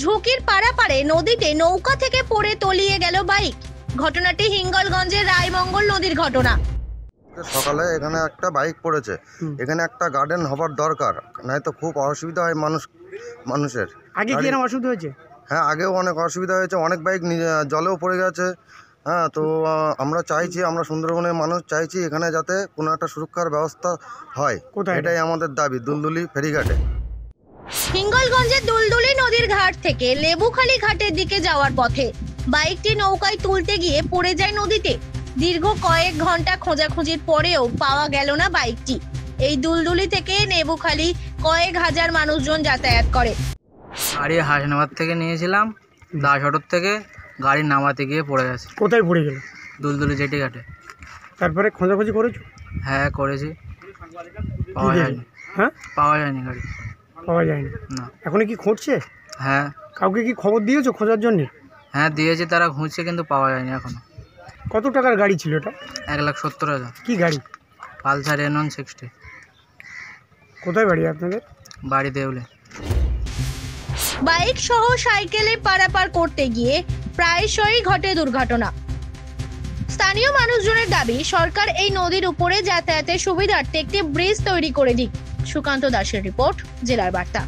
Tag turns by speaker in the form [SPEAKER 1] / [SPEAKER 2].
[SPEAKER 1] ঝুঁকির পারাপারে নদীতে নৌকা থেকে পড়ে তলিয়ে গেল বাইক। ঘটনাটি হিঙ্গলগঞ্জের রায়মঙ্গল নদীর ঘটনা।
[SPEAKER 2] সকালে এখানে একটা বাইক পড়েছে, এখানে একটা গার্ডেন হবার দরকার, নয়তো খুব অসুবিধা হয় মানুষের।
[SPEAKER 3] আগে কি এরকম অসুবিধা হয়েছে?
[SPEAKER 2] হ্যাঁ, আগেও অনেক অসুবিধা হয়েছে, অনেক বাইক জলেও পড়ে গেছে। হ্যাঁ, তো আমরা চাইছি, আমরা সুন্দরবনের মানুষ চাইছি এখানে যাতে কোনো একটা সুরক্ষার ব্যবস্থা হয়। এটাই আমাদের দাবি। দুলদুলি ফেরিঘাটে।
[SPEAKER 1] হিঙ্গলগঞ্জের দুলদুলি নদীর ঘাট থেকে লেবুখালী ঘাটের দিকে যাওয়ার পথে বাইকটি নৌকায় তুলতে গিয়ে পড়ে যায় নদীতে। দীর্ঘ কয়েক ঘন্টা খোঁজাখুঁজির পরেও পাওয়া গেল না বাইকটি। এই দুলদুলি থেকে লেবুখালী কয়েক হাজার মানুষজন যাতায়াত করে।
[SPEAKER 4] গাড়ি হাসনাবাদ থেকে নিয়েছিলাম, দাস অটোর থেকে গাড়ি নামাতে গিয়ে পড়ে গেছে।
[SPEAKER 3] কোথায় পড়ে গেল?
[SPEAKER 4] দুলদুলি জেটি ঘাটে।
[SPEAKER 3] তারপরে খোঁজাখুঁজি করেছো?
[SPEAKER 4] হ্যাঁ, করেছি, পাওয়া যায়নি।
[SPEAKER 3] হ্যাঁ,
[SPEAKER 4] পাওয়া যায়নি গাড়ি,
[SPEAKER 3] পাওয়া যায়নি
[SPEAKER 4] না।
[SPEAKER 3] এখন কি খুঁজছে?
[SPEAKER 4] হ্যাঁ।
[SPEAKER 3] কাউকে কি খবর দিয়েছো খোঁজার জন্য?
[SPEAKER 4] হ্যাঁ, দিয়েছি, তারা খুঁজছে, কিন্তু পাওয়া যায়নি এখনো।
[SPEAKER 3] কত টাকার গাড়ি ছিল এটা?
[SPEAKER 4] 1,70,000।
[SPEAKER 3] কি গাড়ি?
[SPEAKER 4] Pulsar N160।
[SPEAKER 3] কোথায় বাড়ি আপনাদের?
[SPEAKER 4] বাড়ি দেউলে।
[SPEAKER 1] বাইক সহ সাইকেলে পারাপার করতে গিয়ে প্রায়শই ঘটে দুর্ঘটনা। স্থানীয় মানুষজনের দাবি, সরকার এই নদীর উপরে যাতায়াতের সুবিধার্থে একটি ব্রিজ তৈরি করে দিক। সুকান্ত দাসের রিপোর্ট, জেলার বার্তা।